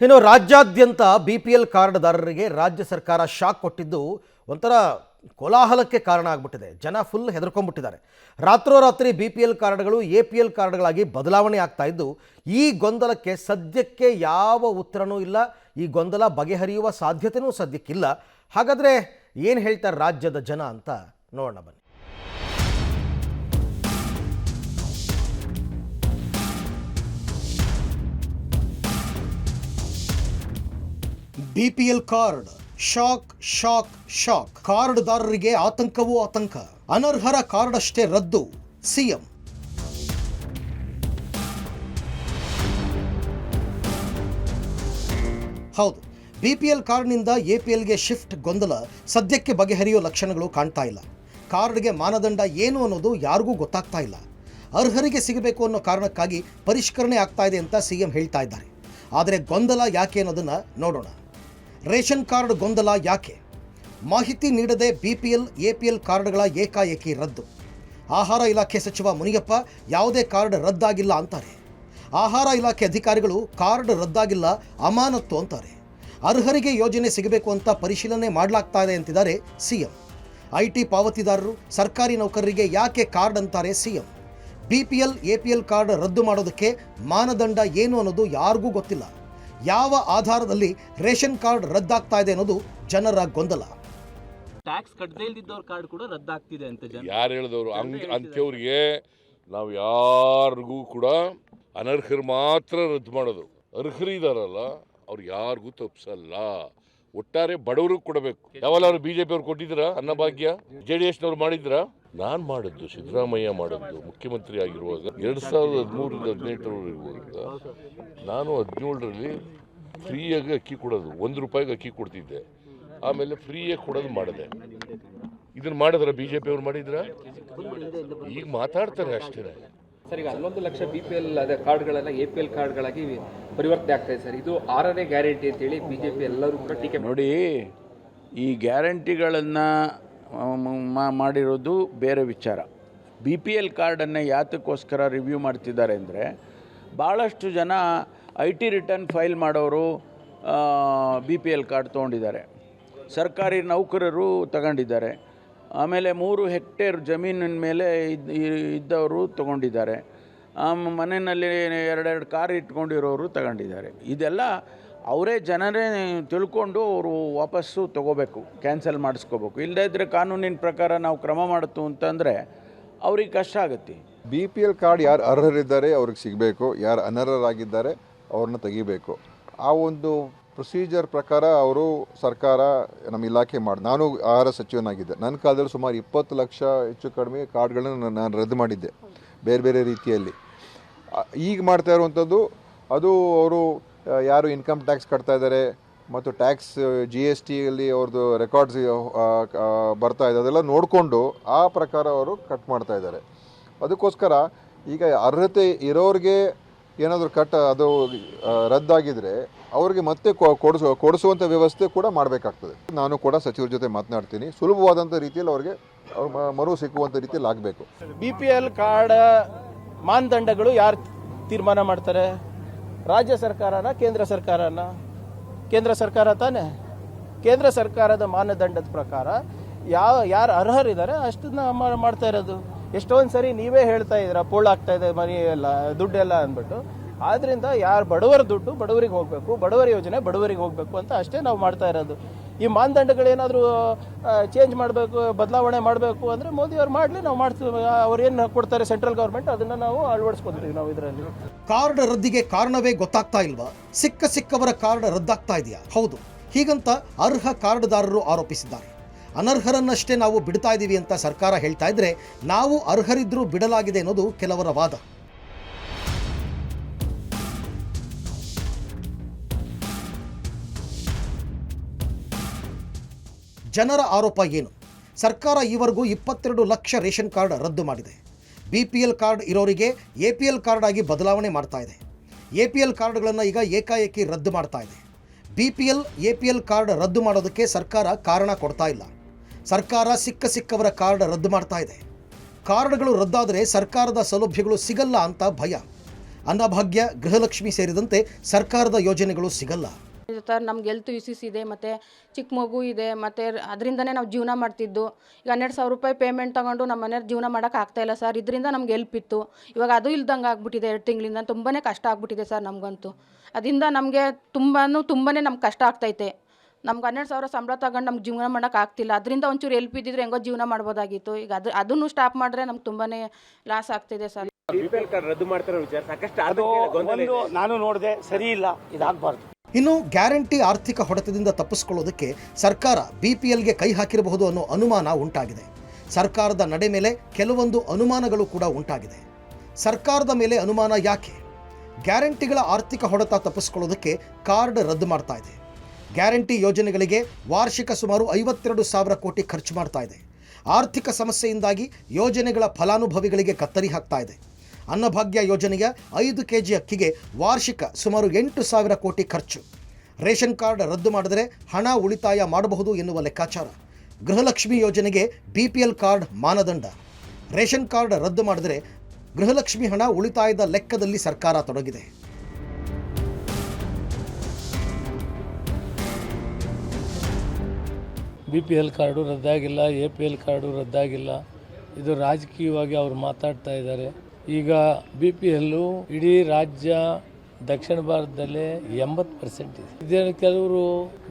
ಇನ್ನು ರಾಜ್ಯಾದ್ಯಂತ BPL ಕಾರ್ಡ್ದಾರರಿಗೆ ರಾಜ್ಯ ಸರ್ಕಾರ ಶಾಕ್ ಕೊಟ್ಟಿದ್ದು ಒಂಥರ ಕೋಲಾಹಲಕ್ಕೆ ಕಾರಣ ಆಗಿಬಿಟ್ಟಿದೆ. ಜನ ಫುಲ್ ಹೆದರ್ಕೊಂಡ್ಬಿಟ್ಟಿದ್ದಾರೆ. ರಾತ್ರೋರಾತ್ರಿ BPL ಕಾರ್ಡ್ಗಳು APL ಕಾರ್ಡ್ಗಳಾಗಿ ಬದಲಾವಣೆ ಆಗ್ತಾ ಇದ್ದು ಈ ಗೊಂದಲಕ್ಕೆ ಸದ್ಯಕ್ಕೆ ಯಾವ ಉತ್ತರನೂ ಇಲ್ಲ. ಈ ಗೊಂದಲ ಬಗೆಹರಿಯುವ ಸಾಧ್ಯತೆಯೂ ಸದ್ಯಕ್ಕಿಲ್ಲ. ಹಾಗಾದರೆ ಏನು ಹೇಳ್ತಾರೆ ರಾಜ್ಯದ ಜನ ಅಂತ ನೋಡೋಣ ಬನ್ನಿ. BPL card shock shock shock. ಕಾರ್ಡ್ದಾರರಿಗೆ ಆತಂಕವೂ ಆತಂಕ. ಅನರ್ಹರ ಕಾರ್ಡ್ ಅಷ್ಟೇ ರದ್ದು ಸಿಎಂ. ಹೌದು, BPL ಕಾರ್ಡ್ನಿಂದ APLಗೆ ಶಿಫ್ಟ್ ಗೊಂದಲ ಸದ್ಯಕ್ಕೆ ಬಗೆಹರಿಯೋ ಲಕ್ಷಣಗಳು ಕಾಣ್ತಾ ಇಲ್ಲ. ಕಾರ್ಡ್ಗೆ ಮಾನದಂಡ ಏನು ಅನ್ನೋದು ಯಾರಿಗೂ ಗೊತ್ತಾಗ್ತಾ ಇಲ್ಲ. ಅರ್ಹರಿಗೆ ಸಿಗಬೇಕು ಅನ್ನೋ ಕಾರಣಕ್ಕಾಗಿ ಪರಿಷ್ಕರಣೆ ಆಗ್ತಾ ಇದೆ ಅಂತ ಸಿಎಂ ಹೇಳ್ತಾ ಇದ್ದಾರೆ. ಆದರೆ ಗೊಂದಲ ಯಾಕೆ ಅನ್ನೋದನ್ನು ನೋಡೋಣ. ರೇಷನ್ ಕಾರ್ಡ್ ಗೊಂದಲ ಯಾಕೆ? ಮಾಹಿತಿ ನೀಡದೆ BPL APL ಕಾರ್ಡ್ಗಳ ಏಕಾಏಕಿ ರದ್ದು. ಆಹಾರ ಇಲಾಖೆ ಸಚಿವ ಮುನಿಯಪ್ಪ ಯಾವುದೇ ಕಾರ್ಡ್ ರದ್ದಾಗಿಲ್ಲ ಅಂತಾರೆ. ಆಹಾರ ಇಲಾಖೆ ಅಧಿಕಾರಿಗಳು ಕಾರ್ಡ್ ರದ್ದಾಗಿಲ್ಲ, ಅಮಾನತ್ತು ಅಂತಾರೆ. ಅರ್ಹರಿಗೆ ಯೋಜನೆ ಸಿಗಬೇಕು ಅಂತ ಪರಿಶೀಲನೆ ಮಾಡಲಾಗ್ತಾ ಇದೆ ಅಂತಿದ್ದಾರೆ ಸಿಎಂ. IT ಪಾವತಿದಾರರು, ಸರ್ಕಾರಿ ನೌಕರರಿಗೆ ಯಾಕೆ ಕಾರ್ಡ್ ಅಂತಾರೆ ಸಿಎಂ. BPL APL ಕಾರ್ಡ್ ರದ್ದು ಮಾಡೋದಕ್ಕೆ ಮಾನದಂಡ ಏನು ಅನ್ನೋದು ಯಾರಿಗೂ ಗೊತ್ತಿಲ್ಲ. ಯಾವ ಆಧಾರದಲ್ಲಿ ರೇಷನ್ ಕಾರ್ಡ್ ರದ್ದಾಗ್ತಾ ಇದೆ ಅನ್ನೋದು ಜನರ ಗೊಂದಲ. ಟ್ಯಾಕ್ಸ್ ಕಟ್ಟದೇ ಇಲ್ದಿದ್ದವ್ರ ಕಾರ್ಡ್ ಕೂಡ ರದ್ದಾಗ್ತಿದೆ ಅಂತ ಜನ ಯಾರು ಹೇಳಿದವರು ಅಂಥವ್ರಿಗೆ ನಾವು ಯಾರಿಗೂ ಕೂಡ ಅನರ್ಹರು ಮಾತ್ರ ರದ್ದು ಮಾಡೋದು. ಅರ್ಹರಿದಾರಲ್ಲ ಅವ್ರು ಯಾರಿಗೂ ತಪ್ಪಿಸಲ್ಲ. ಒಟ್ಟಾರೆ ಬಡವ್ರಿಗೆ ಕೊಡಬೇಕು. ಯಾವಲ್ಲಾರು BJP ಅವ್ರು ಕೊಟ್ಟಿದ್ದೀರಾ ಅನ್ನಭಾಗ್ಯ? JDSನವ್ರು ಮಾಡಿದ್ರಾ? ನಾನು ಮಾಡಿದ್ದು, ಸಿದ್ದರಾಮಯ್ಯ ಮಾಡಿದ್ದು ಮುಖ್ಯಮಂತ್ರಿ ಆಗಿರುವಾಗ 2013-18 ನಾನು 17ರಲ್ಲಿ ಫ್ರೀಯಾಗಿ ಅಕ್ಕಿ ಕೊಡೋದು, ₹1 ಅಕ್ಕಿ ಕೊಡ್ತಿದ್ದೆ. ಆಮೇಲೆ ಫ್ರೀಯಾಗಿ ಕೊಡೋದು ಮಾಡಿದೆ. ಇದನ್ನು ಮಾಡಿದ್ರ BJP ಅವ್ರು ಮಾಡಿದ್ರ? ಈಗ ಮಾತಾಡ್ತಾರೆ ಅಷ್ಟೇ. ಸರ್, ಈಗ 11 ಲಕ್ಷ BPL ಕಾರ್ಡ್ಗಳೆಲ್ಲ APL ಕಾರ್ಡ್ಗಳಾಗಿ ಪರಿವರ್ತನೆ ಆಗ್ತಾ ಇದೆ ಸರ್. ಇದು 6ನೇ ಗ್ಯಾರಂಟಿ ಅಂತೇಳಿ BJP ಎಲ್ಲರೂ ಕೂಡ ಟೀಕೆ ನೋಡಿ. ಈ ಗ್ಯಾರಂಟಿಗಳನ್ನು ಮಾಡಿರೋದು ಬೇರೆ ವಿಚಾರ. BPL ಕಾರ್ಡನ್ನು ಯಾತಕ್ಕೋಸ್ಕರ ರಿವ್ಯೂ ಮಾಡ್ತಿದ್ದಾರೆ ಅಂದರೆ, ಭಾಳಷ್ಟು ಜನ IT ರಿಟರ್ನ್ ಫೈಲ್ ಮಾಡೋರು BPL ಕಾರ್ಡ್ ತೊಗೊಂಡಿದ್ದಾರೆ, ಸರ್ಕಾರಿ ನೌಕರರು ತಗೊಂಡಿದ್ದಾರೆ, ಆಮೇಲೆ 3 ಹೆಕ್ಟೇರ್ ಜಮೀನಿನ ಮೇಲೆ ಇದ್ದವರು ತೊಗೊಂಡಿದ್ದಾರೆ, ಮನೆಯಲ್ಲಿ 2 ಕಾರ್ ಇಟ್ಕೊಂಡಿರೋರು ತಗೊಂಡಿದ್ದಾರೆ. ಇದೆಲ್ಲ ಅವರೇ ಜನರೇ ತಿಳ್ಕೊಂಡು ಅವರು ವಾಪಸ್ಸು ತೊಗೋಬೇಕು, ಕ್ಯಾನ್ಸಲ್ ಮಾಡಿಸ್ಕೋಬೇಕು. ಇಲ್ಲದೇ ಇದ್ದರೆ ಕಾನೂನಿನ ಪ್ರಕಾರ ನಾವು ಕ್ರಮ ಮಾಡ್ತು ಅಂತಂದರೆ ಅವ್ರಿಗೆ ಕಷ್ಟ ಆಗುತ್ತೆ. BPL ಕಾರ್ಡ್ ಯಾರು ಅರ್ಹರಿದ್ದಾರೆ ಅವ್ರಿಗೆ ಸಿಗಬೇಕು, ಯಾರು ಅನರ್ಹರಾಗಿದ್ದಾರೆ ಅವ್ರನ್ನ ತೆಗಿಬೇಕು. ಆ ಒಂದು ಪ್ರೊಸೀಜರ್ ಪ್ರಕಾರ ಅವರು ಸರ್ಕಾರ ನಮ್ಮ ಇಲಾಖೆ ನಾನು ಆಹಾರ ಸಚಿವನಾಗಿದ್ದೆ. ನನ್ನ ಕಾಲದಲ್ಲಿ ಸುಮಾರು 20 ಲಕ್ಷ ಹೆಚ್ಚು ಕಡಿಮೆ ಕಾರ್ಡ್ಗಳನ್ನು ನಾನು ರದ್ದು ಮಾಡಿದ್ದೆ ಬೇರೆ ಬೇರೆ ರೀತಿಯಲ್ಲಿ. ಈಗ ಮಾಡ್ತಾ ಇರುವಂಥದ್ದು ಅದು ಅವರು ಯಾರು ಇನ್ಕಮ್ ಟ್ಯಾಕ್ಸ್ ಕಟ್ತಾ ಇದ್ದಾರೆ ಮತ್ತು ಟ್ಯಾಕ್ಸ್ GSTಯಲ್ಲಿ ಅವ್ರದ್ದು ರೆಕಾರ್ಡ್ಸ್ ಬರ್ತಾ ಇದೆ, ಅದೆಲ್ಲ ನೋಡಿಕೊಂಡು ಆ ಪ್ರಕಾರ ಅವರು ಕಟ್ ಮಾಡ್ತಾ ಇದ್ದಾರೆ. ಅದಕ್ಕೋಸ್ಕರ ಈಗ ಅರ್ಹತೆ ಇರೋರಿಗೆ ಏನಾದರೂ ಅದು ರದ್ದಾಗಿದ್ದರೆ ಅವ್ರಿಗೆ ಮತ್ತೆ ಕೊಡಿಸುವಂಥ ವ್ಯವಸ್ಥೆ ಕೂಡ ಮಾಡಬೇಕಾಗ್ತದೆ. ನಾನು ಕೂಡ ಸಚಿವರ ಜೊತೆ ಮಾತನಾಡ್ತೀನಿ. ಸುಲಭವಾದಂಥ ರೀತಿಯಲ್ಲಿ ಅವ್ರಿಗೆ ಮರು ಸಿಕ್ಕುವಂಥ ರೀತಿಯಲ್ಲಿ ಆಗಬೇಕು. BPL ಕಾರ್ಡ್ ಮಾನದಂಡಗಳು ಯಾರು ತೀರ್ಮಾನ ಮಾಡ್ತಾರೆ? ರಾಜ್ಯ ಸರ್ಕಾರನ, ಕೇಂದ್ರ ಸರ್ಕಾರನ? ಕೇಂದ್ರ ಸರ್ಕಾರ ತಾನೇ. ಕೇಂದ್ರ ಸರ್ಕಾರದ ಮಾನದಂಡದ ಪ್ರಕಾರ ಯಾರು ಅರ್ಹರಿದ್ದಾರೆ ಅಷ್ಟನ್ನ ಮಾಡ್ತಾ ಇರೋದು. ಎಷ್ಟೊಂದು ಸರಿ ನೀವೇ ಹೇಳ್ತಾ ಇದ್ದೀರಾ ಪೋಳಾಗ್ತಾ ಇದೆ ಮನಿ ಎಲ್ಲ, ದುಡ್ಡೆಲ್ಲ ಅಂದ್ಬಿಟ್ಟು. ಆದ್ದರಿಂದ ಯಾರು ಬಡವರ ದುಡ್ಡು ಬಡವರಿಗೆ ಹೋಗಬೇಕು, ಬಡವರ ಯೋಜನೆ ಬಡವರಿಗೆ ಹೋಗಬೇಕು ಅಂತ ಅಷ್ಟೇ ನಾವು ಮಾಡ್ತಾ ಇರೋದು. ಈ ಮಾನದಂಡಗಳೇನಾದರೂ ಚೇಂಜ್ ಮಾಡಬೇಕು, ಬದಲಾವಣೆ ಮಾಡಬೇಕು ಅಂದರೆ ಮೋದಿಯವ್ರು ಮಾಡಲಿ, ನಾವು ಮಾಡ್ತೀವಿ. ಅವ್ರು ಏನು ಕೊಡ್ತಾರೆ ಸೆಂಟ್ರಲ್ ಗೌರ್ಮೆಂಟ್, ಅದನ್ನು ನಾವು ಅಳವಡಿಸ್ಕೊತೀವಿ ನಾವು ಇದರಲ್ಲಿ. ಕಾರ್ಡ್ ರದ್ದಿಗೆ ಕಾರಣವೇ ಗೊತ್ತಾಗ್ತಾ ಇಲ್ವಾ? ಸಿಕ್ಕವರ ಕಾರ್ಡ್ ರದ್ದಾಗ್ತಾ ಇದೆಯಾ? ಹೌದು, ಹೀಗಂತ ಅರ್ಹ ಕಾರ್ಡ್ದಾರರು ಆರೋಪಿಸಿದ್ದಾರೆ. ಅನರ್ಹರನ್ನಷ್ಟೇ ನಾವು ಬಿಡ್ತಾ ಇದ್ದೀವಿ ಅಂತ ಸರ್ಕಾರ ಹೇಳ್ತಾ ಇದ್ರೆ, ನಾವು ಅರ್ಹರಿದ್ರೂ ಬಿಡಲಾಗಿದೆ ಅನ್ನೋದು ಕೆಲವರ ವಾದ. ಜನರ ಆರೋಪ ಏನು? ಸರ್ಕಾರ ಈವರೆಗೂ 22 ಲಕ್ಷ ರೇಷನ್ ಕಾರ್ಡ್ ರದ್ದು ಮಾಡಿದೆ. BPL ಕಾರ್ಡ್ ಇರೋರಿಗೆ APL ಕಾರ್ಡ್ ಆಗಿ ಬದಲಾವಣೆ ಮಾಡ್ತಾ ಇದೆ. APL ಕಾರ್ಡ್ಗಳನ್ನು ಈಗ ಏಕಾಏಕಿ ರದ್ದು ಮಾಡ್ತಾ ಇದೆ. BPL APL ಕಾರ್ಡ್ ರದ್ದು ಮಾಡೋದಕ್ಕೆ ಸರ್ಕಾರ ಕಾರಣ ಕೊಡ್ತಾ ಇಲ್ಲ. ಸರ್ಕಾರ ಸಿಕ್ಕವರ ಕಾರ್ಡ್ ರದ್ದು ಮಾಡ್ತಾ ಇದೆ. ಕಾರ್ಡ್ಗಳು ರದ್ದಾದರೆ ಸರ್ಕಾರದ ಸೌಲಭ್ಯಗಳು ಸಿಗಲ್ಲ ಅಂತ ಭಯ. ಅನ್ನಭಾಗ್ಯ, ಗೃಹಲಕ್ಷ್ಮಿ ಸೇರಿದಂತೆ ಸರ್ಕಾರದ ಯೋಜನೆಗಳು ಸಿಗಲ್ಲ. ಸರ್ ನಮ್ಗೆ ಹೆಲ್ತ್ ಇಶ್ಯೂಸ್ ಇದೆ, ಮತ್ತು ಚಿಕ್ಕ ಮಗು ಇದೆ, ಮತ್ತು ಅದರಿಂದನೇ ನಾವು ಜೀವನ ಮಾಡ್ತಿದ್ದು. ಈಗ 12,000 ರೂಪಾಯಿ ಪೇಮೆಂಟ್ ತೊಗೊಂಡು ನಮ್ಮ ಮನೆಯವ್ರು ಜೀವನ ಮಾಡೋಕೆ ಆಗ್ತಾಯಿಲ್ಲ ಸರ್. ಇದರಿಂದ ನಮ್ಗೆ ಹೆಲ್ಪ್ ಇತ್ತು, ಇವಾಗ ಅದು ಇಲ್ದಂಗೆ ಆಗ್ಬಿಟ್ಟಿದೆ. 2 ತಿಂಗಳಿಂದ ತುಂಬಾ ಕಷ್ಟ ಆಗ್ಬಿಟ್ಟಿದೆ ಸರ್ ನಮಗಂತೂ. ಅದರಿಂದ ನಮಗೆ ತುಂಬಾ ನಮ್ಗೆ ಕಷ್ಟ ಆಗ್ತೈತೆ. ನಮ್ಗೆ 12,000 ಸಂಬಳ ತಗೊಂಡು ನಮ್ಗೆ ಜೀವನ ಮಾಡೋಕೆ ಆಗ್ತಿಲ್ಲ. ಅದರಿಂದ ಒಂಚೂರು ಹೆಲ್ಪ್ ಇದ್ದಿದ್ರೆ ಹೆಂಗೋ ಜೀವನ ಮಾಡ್ಬೋದಾಗಿತ್ತು. ಈಗ ಅದನ್ನು ಸ್ಟಾಪ್ ಮಾಡಿದ್ರೆ ನಮ್ಗೆ ತುಂಬಾ ಲಾಸ್ ಆಗ್ತಿದೆ ಸರ್. BPL ಕಾರ್ಡ್ ರದ್ದು ಮಾಡ್ತಿರೋ ವಿಚಾರ ಸಾಕಷ್ಟು ಒಂದು ನಾನು ನೋಡಿದೆ, ಸರಿ ಇಲ್ಲ, ಇದಾಗಬಾರ್ದು. ಇನ್ನು ಗ್ಯಾರಂಟಿ ಆರ್ಥಿಕ ಹೊಡೆತದಿಂದ ತಪ್ಪಿಸಿಕೊಳ್ಳೋದಕ್ಕೆ ಸರ್ಕಾರ BPLಗೆ ಕೈ ಹಾಕಿರಬಹುದು ಅನ್ನೋ ಅನುಮಾನ ಉಂಟಾಗಿದೆ. ಸರ್ಕಾರದ ನಡೆ ಮೇಲೆ ಕೆಲವೊಂದು ಅನುಮಾನಗಳು ಕೂಡ ಉಂಟಾಗಿದೆ. ಸರ್ಕಾರದ ಮೇಲೆ ಅನುಮಾನ ಯಾಕೆ? ಗ್ಯಾರಂಟಿಗಳ ಆರ್ಥಿಕ ಹೊಡೆತ ತಪ್ಪಿಸಿಕೊಳ್ಳೋದಕ್ಕೆ ಕಾರ್ಡ್ ರದ್ದು ಮಾಡ್ತಾ ಇದೆ. ಗ್ಯಾರಂಟಿ ಯೋಜನೆಗಳಿಗೆ ವಾರ್ಷಿಕ ಸುಮಾರು 52,000 ಕೋಟಿ ಖರ್ಚು ಮಾಡ್ತಾ ಇದೆ. ಆರ್ಥಿಕ ಸಮಸ್ಯೆಯಿಂದಾಗಿ ಯೋಜನೆಗಳ ಫಲಾನುಭವಿಗಳಿಗೆ ಕತ್ತರಿ ಹಾಕ್ತಾ ಇದೆ. ಅನ್ನಭಾಗ್ಯ ಯೋಜನೆಯ 5 kg ಅಕ್ಕಿಗೆ ವಾರ್ಷಿಕ ಸುಮಾರು 8,000 ಕೋಟಿ ಖರ್ಚು. ರೇಷನ್ ಕಾರ್ಡ್ ರದ್ದು ಮಾಡಿದರೆ ಹಣ ಉಳಿತಾಯ ಮಾಡಬಹುದು ಎನ್ನುವ ಲೆಕ್ಕಾಚಾರ. ಗೃಹಲಕ್ಷ್ಮಿ ಯೋಜನೆಗೆ BPL ಕಾರ್ಡ್ ಮಾನದಂಡ. ರೇಷನ್ ಕಾರ್ಡ್ ರದ್ದು ಮಾಡಿದರೆ ಗೃಹಲಕ್ಷ್ಮಿ ಹಣ ಉಳಿತಾಯದ ಲೆಕ್ಕದಲ್ಲಿ ಸರ್ಕಾರ ತೊಡಗಿದೆ. BPL ಕಾರ್ಡು ರದ್ದಾಗಿಲ್ಲ, APL ಕಾರ್ಡು ರದ್ದಾಗಿಲ್ಲ. ಇದು ರಾಜಕೀಯವಾಗಿ ಅವರು ಮಾತಾಡ್ತಾ ಇದ್ದಾರೆ. ಈಗ BPL ಇಡೀ ರಾಜ್ಯ ದಕ್ಷಿಣ ಭಾರತದಲ್ಲೇ 80% ಇದೆ. ಇದೇನು ಕೆಲವರು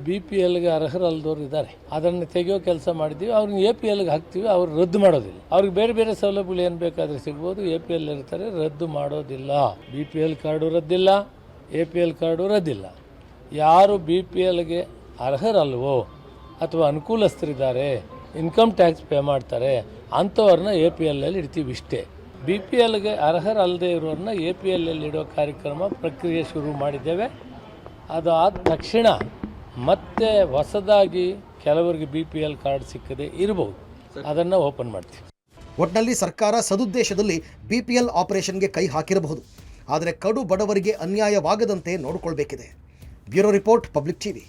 BPLಗೆ ಅರ್ಹರಲ್ಲದವ್ರು ಇದ್ದಾರೆ, ಅದನ್ನು ತೆಗೆಯೋ ಕೆಲಸ ಮಾಡಿದ್ದೀವಿ. ಅವ್ರನ್ನ APLಗೆ ಹಾಕ್ತೀವಿ, ಅವ್ರು ರದ್ದು ಮಾಡೋದಿಲ್ಲ. ಅವ್ರಿಗೆ ಬೇರೆ ಬೇರೆ ಸೌಲಭ್ಯಗಳು ಏನು ಬೇಕಾದರೆ ಸಿಗ್ಬೋದು. APL ಇರ್ತಾರೆ, ರದ್ದು ಮಾಡೋದಿಲ್ಲ. BPL ಕಾರ್ಡು ರದ್ದಿಲ್ಲ, APL ಕಾರ್ಡು ರದ್ದಿಲ್ಲ. ಯಾರು BPLಗೆ ಅರ್ಹರಲ್ವೋ ಅಥವಾ ಅನುಕೂಲಸ್ಥರಿದ್ದಾರೆ, ಇನ್ಕಮ್ ಟ್ಯಾಕ್ಸ್ ಪೇ ಮಾಡ್ತಾರೆ, ಅಂಥವ್ರನ್ನ APLಲ್ಲಿ ಇಡ್ತೀವಿ ಇಷ್ಟೇ. BPLಗೆ ಅರ್ಹರಲ್ಲದೆ ಇರೋರನ್ನ APLಲ್ಲಿ ಇಡೋ ಕಾರ್ಯಕ್ರಮ ಪ್ರಕ್ರಿಯೆ ಶುರು ಮಾಡಿದ್ದೇವೆ. ಅದು ಆದ ತಕ್ಷಣ ಮತ್ತೆ ಹೊಸದಾಗಿ ಕೆಲವರಿಗೆ BPL ಕಾರ್ಡ್ ಸಿಕ್ಕದೆ ಇರಬಹುದು, ಅದನ್ನು ಓಪನ್ ಮಾಡ್ತೀವಿ. ಒಟ್ಟಿನಲ್ಲಿ ಸರ್ಕಾರ ಸದುದ್ದೇಶದಲ್ಲಿ BPL ಆಪರೇಷನ್ಗೆ ಕೈ ಹಾಕಿರಬಹುದು, ಆದರೆ ಕಡು ಬಡವರಿಗೆ ಅನ್ಯಾಯವಾಗದಂತೆ ನೋಡಿಕೊಳ್ಬೇಕಿದೆ. Bureau report, public TV.